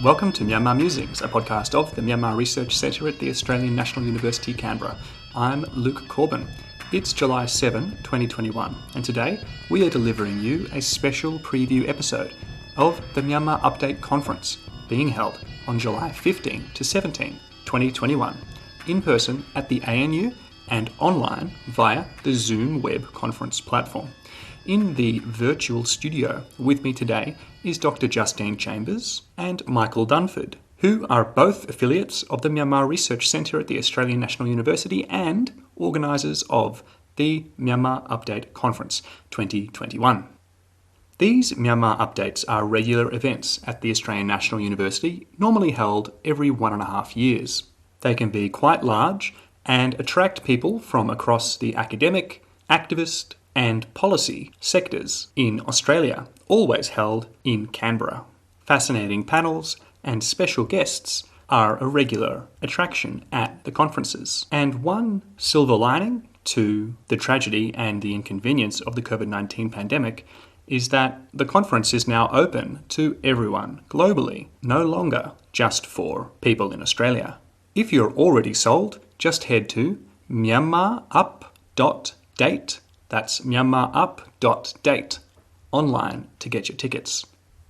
Welcome to Myanmar Musings, a podcast of the Myanmar Research Centre at the Australian National University, Canberra. I'm Luke Corbin. It's July 7, 2021, and today we are delivering you a special preview episode of the Myanmar Update Conference, being held on July 15 to 17, 2021, in person at the ANU and online via the Zoom web conference platform. In the virtual studio with me today is Dr. Justine Chambers and Michael Dunford, who are both affiliates of the Myanmar Research Centre at the Australian National University and organisers of the Myanmar Update Conference 2021. These Myanmar updates are regular events at the Australian National University, normally held every 1.5 years. They can be quite large and attract people from across the academic, activist, and policy sectors in Australia, always held in Canberra. Fascinating panels and special guests are a regular attraction at the conferences. And one silver lining to the tragedy and the inconvenience of the COVID-19 pandemic is that the conference is now open to everyone globally, no longer just for people in Australia. If you're already sold, just head to myanmarup.date. That's myanmarup.date online to get your tickets.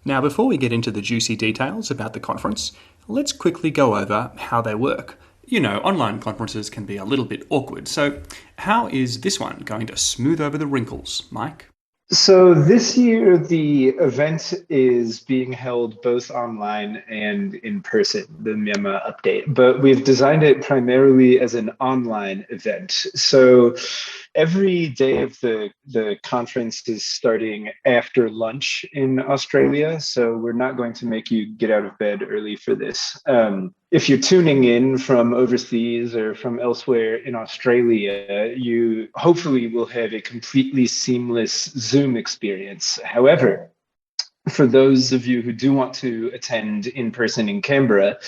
Now, before we get into the juicy details about the conference, let's quickly go over how they work. You know, online conferences can be a little bit awkward, so how is this one going to smooth over the wrinkles, Mike? So this year, the event is being held both online and in person, the Myanmar Update, but we've designed it primarily as an online event. So every day of the conference is starting after lunch in Australia, so we're not going to make you get out of bed early for this. If you're tuning in from overseas or from elsewhere in Australia, you hopefully will have a completely seamless Zoom experience. However, for those of you who do want to attend in person in Canberra,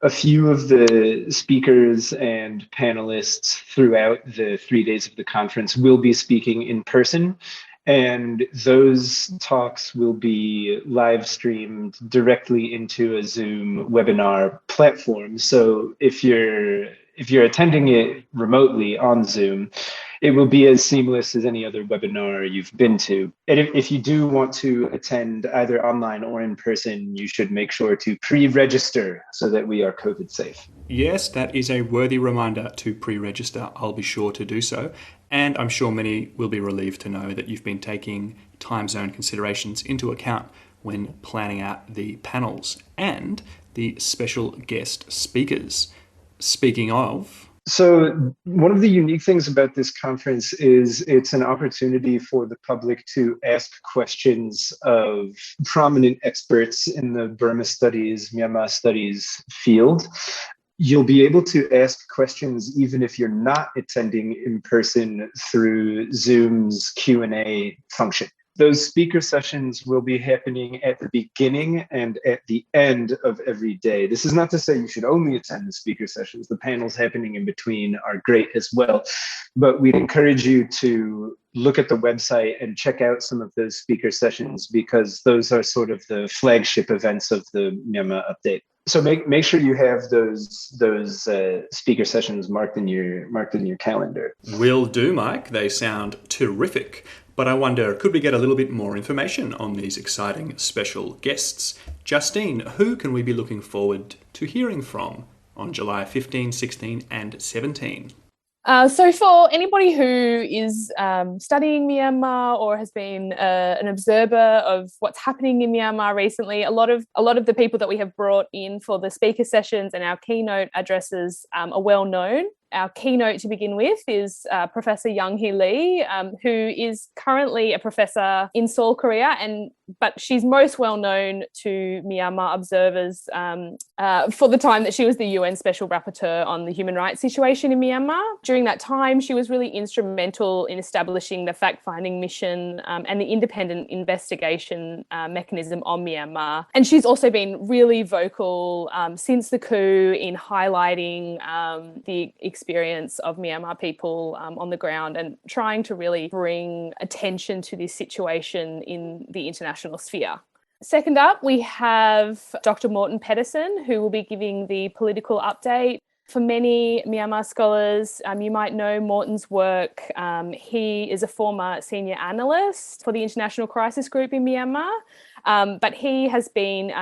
a few of the speakers and panelists throughout the 3 days of the conference will be speaking in person. And those talks will be live streamed directly into a Zoom webinar platform. So if you're attending it remotely on Zoom, it will be as seamless as any other webinar you've been to. And if you do want to attend either online or in person, you should make sure to pre-register so that we are COVID safe. Yes, that is a worthy reminder to pre-register. I'll be sure to do so. And I'm sure many will be relieved to know that you've been taking time zone considerations into account when planning out the panels and the special guest speakers. Speaking of... So one of the unique things about this conference is it's an opportunity for the public to ask questions of prominent experts in the Burma studies, Myanmar studies field. You'll be able to ask questions even if you're not attending in person through Zoom's Q&A function. Those speaker sessions will be happening at the beginning and at the end of every day. This is not to say you should only attend the speaker sessions. The panels happening in between are great as well. But we'd encourage you to look at the website and check out some of those speaker sessions because those are sort of the flagship events of the Myanmar Update. So make sure you have those speaker sessions marked in your calendar. Will do, Mike. They sound terrific. But I wonder, could we get a little bit more information on these exciting special guests? Justine, who can we be looking forward to hearing from on July 15, 16 and 17? So for anybody who is studying Myanmar or has been an observer of what's happening in Myanmar recently, a lot of the people that we have brought in for the speaker sessions and our keynote addresses are well known. Our keynote to begin with is Professor Young-hee Lee, who is currently a professor in Seoul, Korea, but she's most well known to Myanmar observers for the time that she was the UN Special Rapporteur on the human rights situation in Myanmar. During that time, she was really instrumental in establishing the fact-finding mission and the independent investigation mechanism on Myanmar. And she's also been really vocal since the coup in highlighting the experience of Myanmar people on the ground and trying to really bring attention to this situation in the international sphere. Second up, we have Dr. Morten Pedersen, who will be giving the political update. For many Myanmar scholars, you might know Morten's work. He is a former senior analyst for the International Crisis Group in Myanmar, but he has been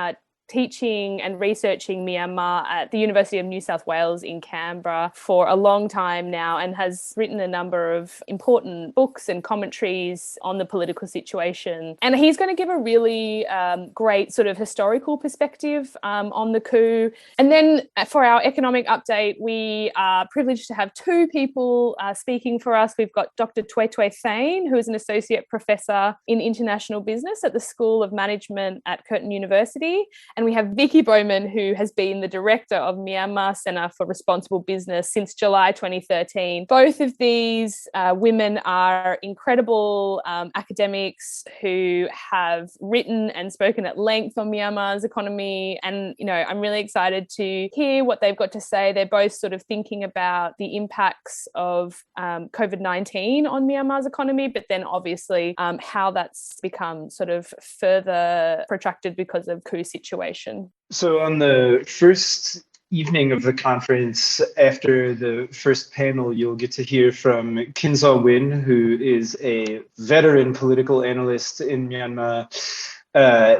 teaching and researching Myanmar at the University of New South Wales in Canberra for a long time now, and has written a number of important books and commentaries on the political situation. And he's going to give a really great sort of historical perspective on the coup. And then for our economic update, we are privileged to have two people speaking for us. We've got Dr. Tue Tue Thane, who is an associate professor in international business at the School of Management at Curtin University. And we have Vicky Bowman, who has been the director of Myanmar Centre for Responsible Business since July 2013. Both of these women are incredible academics who have written and spoken at length on Myanmar's economy. And, I'm really excited to hear what they've got to say. They're both sort of thinking about the impacts of COVID-19 on Myanmar's economy, but then obviously how that's become sort of further protracted because of coup situation. So on the first evening of the conference, after the first panel, you'll get to hear from Kinzaw Win, who is a veteran political analyst in Myanmar,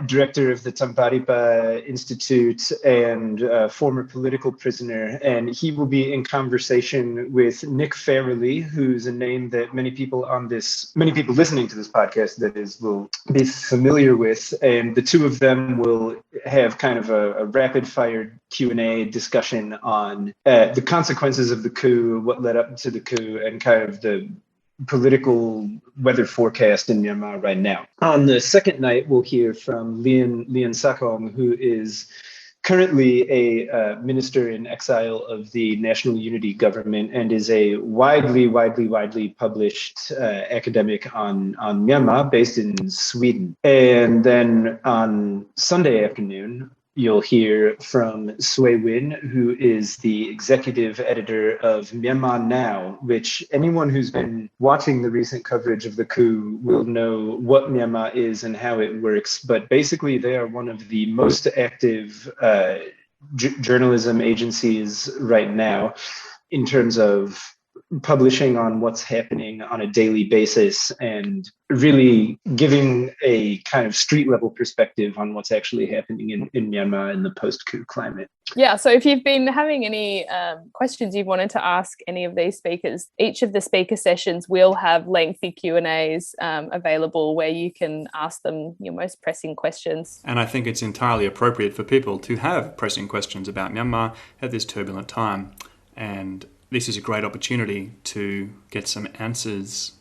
director of the Tamparipa Institute, and former political prisoner. And he will be in conversation with Nick Farrelly, who's a name that many people listening to this podcast, that is, will be familiar with. And the two of them will have kind of a rapid fire Q&A discussion on the consequences of the coup, what led up to the coup, and kind of the political weather forecast in Myanmar right now. On the second night, we'll hear from Lian Sakong, who is currently a minister in exile of the National Unity Government and is a widely published academic on Myanmar, based in Sweden. And then on Sunday afternoon, you'll hear from Sui Win, who is the executive editor of Myanmar Now, which anyone who's been watching the recent coverage of the coup will know what Myanmar is and how it works. But basically, they are one of the most active journalism agencies right now in terms of publishing on what's happening on a daily basis and really giving a kind of street level perspective on what's actually happening in Myanmar in the post-coup climate. Yeah, so if you've been having any questions you've wanted to ask any of these speakers, each of the speaker sessions will have lengthy Q&As available where you can ask them your most pressing questions. And I think it's entirely appropriate for people to have pressing questions about Myanmar at this turbulent time. And this is a great opportunity to get some answers.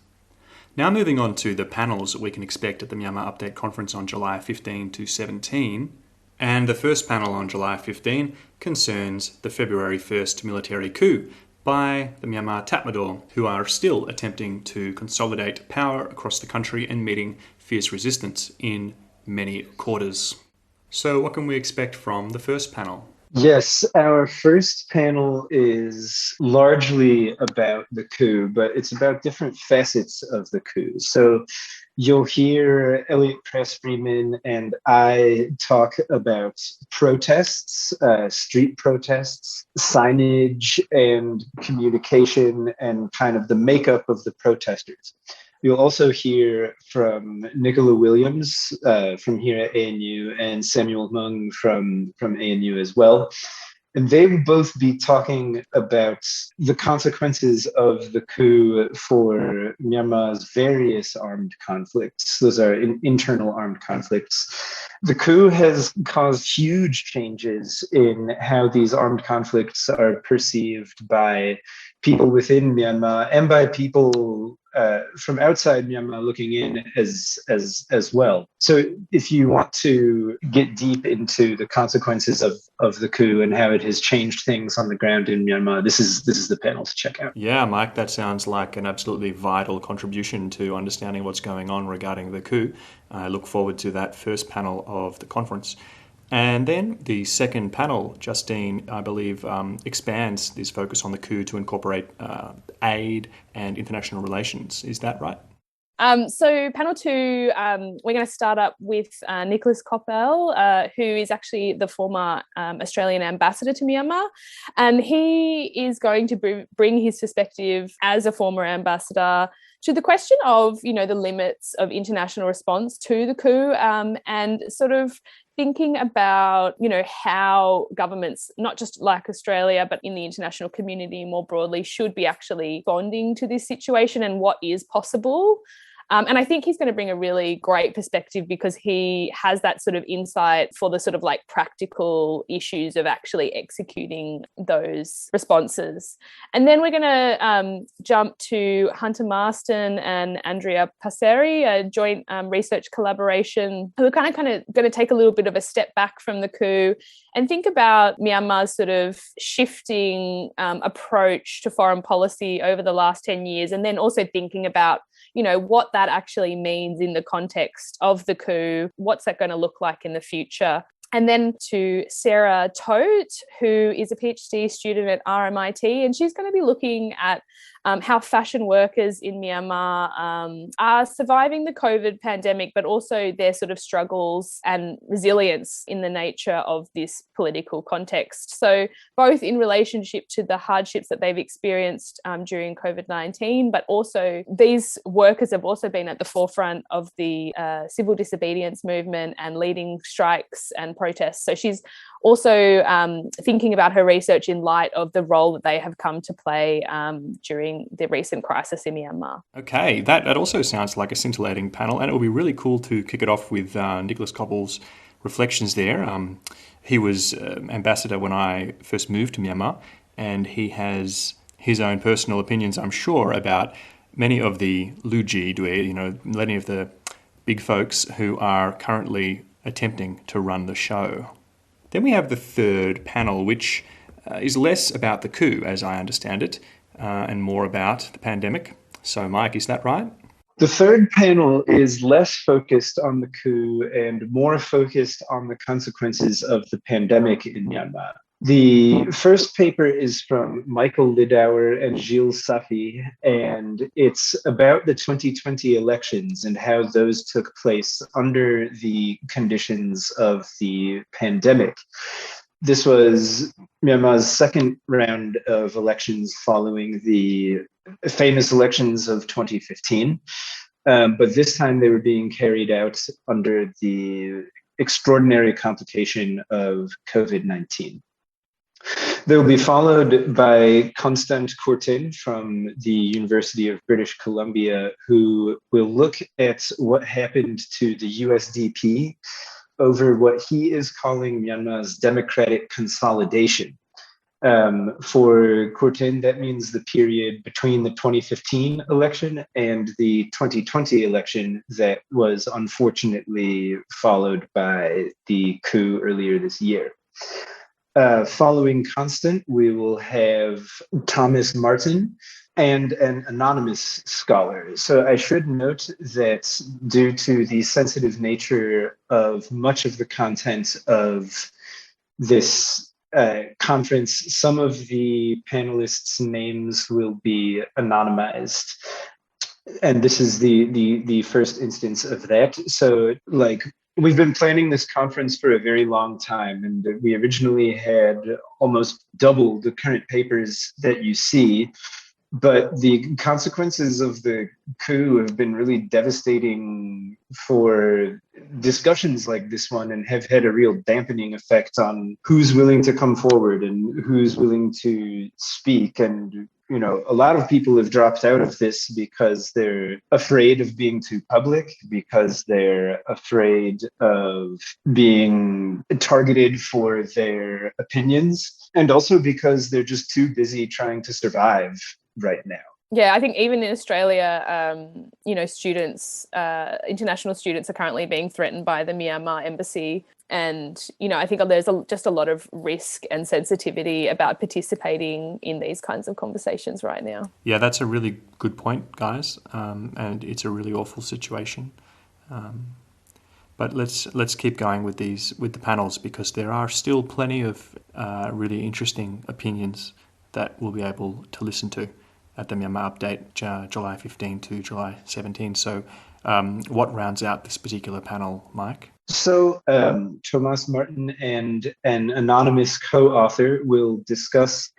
Now moving on to the panels that we can expect at the Myanmar Update Conference on July 15 to 17. And the first panel on July 15 concerns the February 1st military coup by the Myanmar Tatmadaw, who are still attempting to consolidate power across the country and meeting fierce resistance in many quarters. So what can we expect from the first panel? Yes, our first panel is largely about the coup, but it's about different facets of the coup. So you'll hear Elliot Press-Freeman and I talk about protests, street protests, signage, and communication, and kind of the makeup of the protesters. You'll also hear from Nicola Williams from here at ANU and Samuel Mung from ANU as well. And they will both be talking about the consequences of the coup for Myanmar's various armed conflicts. Those are internal armed conflicts. The coup has caused huge changes in how these armed conflicts are perceived by people within Myanmar and by people from outside Myanmar looking in as well. So if you want to get deep into the consequences of the coup and how it has changed things on the ground in Myanmar, this is the panel to check out. Yeah, Mike, that sounds like an absolutely vital contribution to understanding what's going on regarding the coup. I look forward to that first panel of the conference. And then the second panel, Justine, I believe, expands this focus on the coup to incorporate aid and international relations. Is that right? So panel 2, we're going to start up with Nicholas Coppell, who is actually the former Australian ambassador to Myanmar. And he is going to bring his perspective as a former ambassador to the question of, the limits of international response to the coup, and sort of thinking about, how governments, not just like Australia, but in the international community more broadly, should be actually responding to this situation and what is possible. And I think he's going to bring a really great perspective because he has that sort of insight for the sort of like practical issues of actually executing those responses. And then we're going to jump to Hunter Marston and Andrea Passeri, a joint research collaboration, who are kind of going to take a little bit of a step back from the coup and think about Myanmar's sort of shifting approach to foreign policy over the last 10 years, and then also thinking about what that actually means in the context of the coup, what's that going to look like in the future. And then to Sarah Tote, who is a PhD student at RMIT, and she's going to be looking at how fashion workers in Myanmar are surviving the COVID pandemic, but also their sort of struggles and resilience in the nature of this political context. So both in relationship to the hardships that they've experienced during COVID-19, but also these workers have also been at the forefront of the civil disobedience movement and leading strikes and protests. So she's also thinking about her research in light of the role that they have come to play during the recent crisis in Myanmar. Okay, that also sounds like a scintillating panel, and it will be really cool to kick it off with Nicholas Coppell's reflections there. He was ambassador when I first moved to Myanmar, and he has his own personal opinions, I'm sure, about many of the Luji, many of the big folks who are currently attempting to run the show. Then we have the third panel, which is less about the coup, as I understand it, and more about the pandemic. So, Mike, is that right? The third panel is less focused on the coup and more focused on the consequences of the pandemic in Myanmar. The first paper is from Michael Lidauer and Gilles Safi, and it's about the 2020 elections and how those took place under the conditions of the pandemic. This was Myanmar's second round of elections following the famous elections of 2015. But this time they were being carried out under the extraordinary complication of COVID-19. They'll be followed by Constant Courtin from the University of British Columbia, who will look at what happened to the USDP over what he is calling Myanmar's democratic consolidation. For Courtin, that means the period between the 2015 election and the 2020 election that was unfortunately followed by the coup earlier this year. Following Constant, we will have Thomas Martin and an anonymous scholar. So I should note that due to the sensitive nature of much of the content of this conference, some of the panelists' names will be anonymized. And this is the first instance of that. So we've been planning this conference for a very long time, and we originally had almost double the current papers that you see. But the consequences of the coup have been really devastating for discussions like this one and have had a real dampening effect on who's willing to come forward and who's willing to speak. And a lot of people have dropped out of this because they're afraid of being too public, because they're afraid of being targeted for their opinions, and also because they're just too busy trying to survive right now. Yeah, I think even in Australia, students, international students are currently being threatened by the Myanmar embassy. And, I think there's just a lot of risk and sensitivity about participating in these kinds of conversations right now. Yeah, that's a really good point, guys. And it's a really awful situation. But let's keep going with the panels, because there are still plenty of really interesting opinions that we'll be able to listen to. at the Myanmar update, July 15 to July 17. So what rounds out this particular panel, Mike? So Thomas Martin and an anonymous co-author will discuss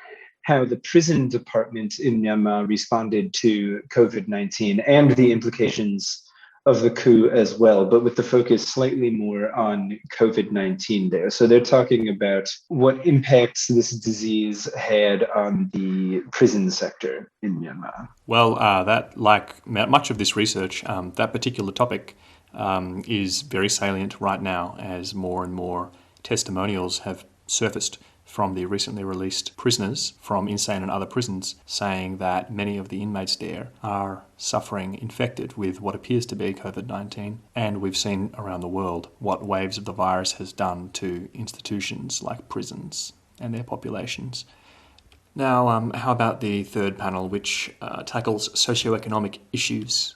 how the prison department in Myanmar responded to COVID-19 and the implications of the coup as well, but with the focus slightly more on COVID-19 there. So they're talking about what impacts this disease had on the prison sector in Myanmar. Well, that, like much of this research, that particular topic is very salient right now as more and more testimonials have surfaced from the recently released prisoners from insane and other prisons, saying that many of the inmates there are suffering infected with what appears to be COVID-19. And we've seen around the world what waves of the virus has done to institutions like prisons and their populations. Now, how about the third panel, which tackles socioeconomic issues?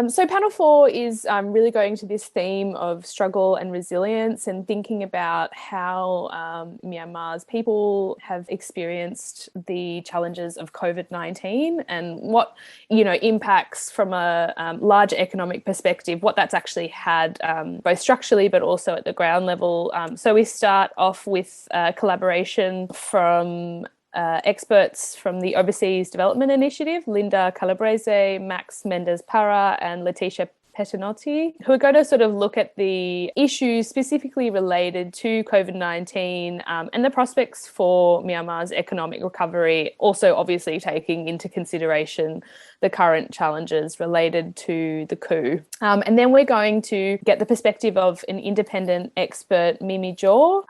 So panel 4 is really going to this theme of struggle and resilience and thinking about how Myanmar's people have experienced the challenges of COVID-19 and what, impacts from a larger economic perspective, what that's actually had both structurally but also at the ground level. So we start off with collaboration from experts from the Overseas Development Initiative, Linda Calabrese, Max Mendez-Para and Letitia Petinotti, who are going to sort of look at the issues specifically related to COVID-19 and the prospects for Myanmar's economic recovery, also obviously taking into consideration the current challenges related to the coup. And then we're going to get the perspective of an independent expert, Mimi Jaw,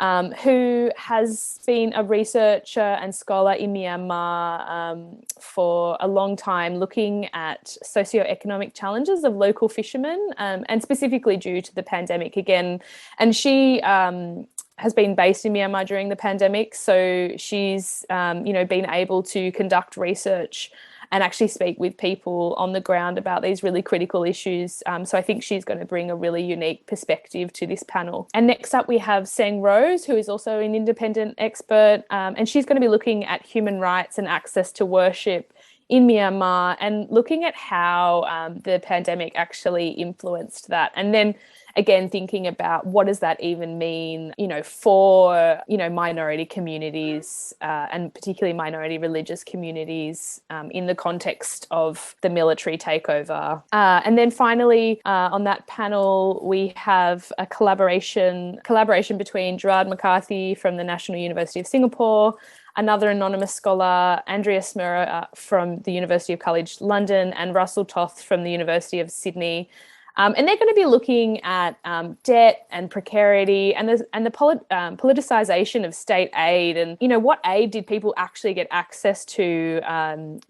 who has been a researcher and scholar in Myanmar for a long time, looking at socioeconomic challenges of local fishermen, and specifically due to the pandemic again. And she has been based in Myanmar during the pandemic, so she's been able to conduct research and actually speak with people on the ground about these really critical issues. So I think she's going to bring a really unique perspective to this panel. And next up, we have Seng Rose, who is also an independent expert, and she's going to be looking at human rights and access to worship in Myanmar and looking at how the pandemic actually influenced that. And then again, thinking about what does that even mean, for, minority communities and particularly minority religious communities in the context of the military takeover. And then finally, on that panel, we have a collaboration between Gerard McCarthy from the National University of Singapore, another anonymous scholar, Andrea Smurra from the University of College London, and Russell Toth from the University of Sydney. And they're going to be looking at debt and precarity and the politicisation of state aid and, what aid did people actually get access to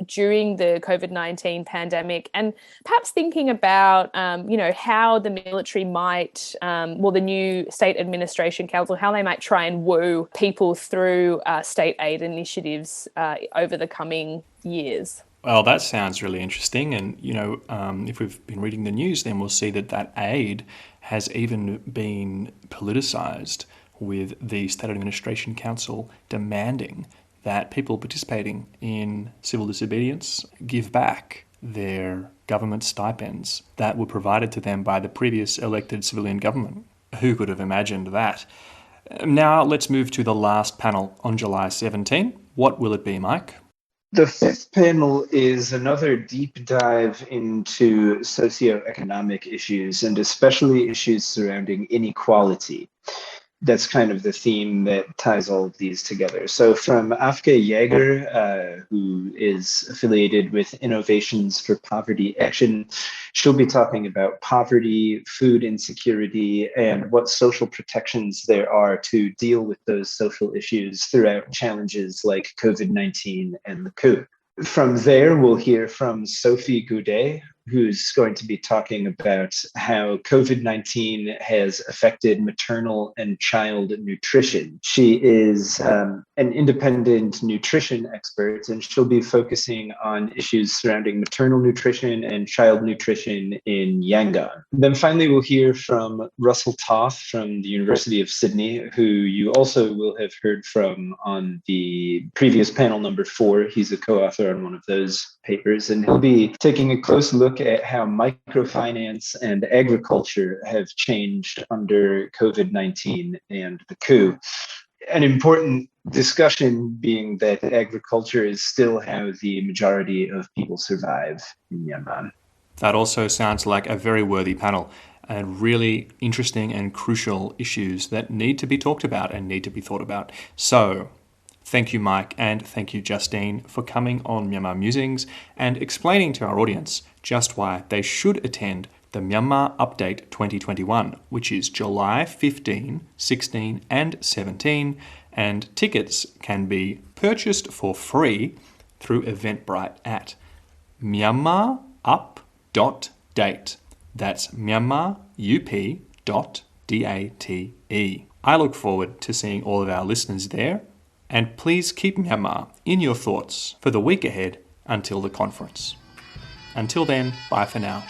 during the COVID-19 pandemic, and perhaps thinking about, how the military might, the new State Administration Council, how they might try and woo people through state aid initiatives over the coming years. Well, that sounds really interesting. And, if we've been reading the news, then we'll see that aid has even been politicised, with the State Administration Council demanding that people participating in civil disobedience give back their government stipends that were provided to them by the previous elected civilian government. Who could have imagined that? Now let's move to the last panel on July 17. What will it be, Mike? The fifth panel is another deep dive into socioeconomic issues and especially issues surrounding inequality. That's kind of the theme that ties all of these together. So from Afke Jaeger, who is affiliated with Innovations for Poverty Action, she'll be talking about poverty, food insecurity, and what social protections there are to deal with those social issues throughout challenges like COVID-19 and the coup. From there, we'll hear from Sophie Goudet, who's going to be talking about how COVID-19 has affected maternal and child nutrition. She is an independent nutrition expert, and she'll be focusing on issues surrounding maternal nutrition and child nutrition in Yangon. Then finally, we'll hear from Russell Toth from the University of Sydney, who you also will have heard from on the previous panel number 4. He's a co-author on one of those papers, and he'll be taking a close look at how microfinance and agriculture have changed under COVID-19 and the coup. An important discussion being that agriculture is still how the majority of people survive in Myanmar. That also sounds like a very worthy panel and really interesting and crucial issues that need to be talked about and need to be thought about. So, thank you, Mike, and thank you, Justine, for coming on Myanmar Musings and explaining to our audience just why they should attend the Myanmar Update 2021, which is July 15, 16 and 17, and tickets can be purchased for free through Eventbrite at myanmarup.date. That's myanmarup.date. I look forward to seeing all of our listeners there, and please keep Myanmar in your thoughts for the week ahead until the conference. Until then, bye for now.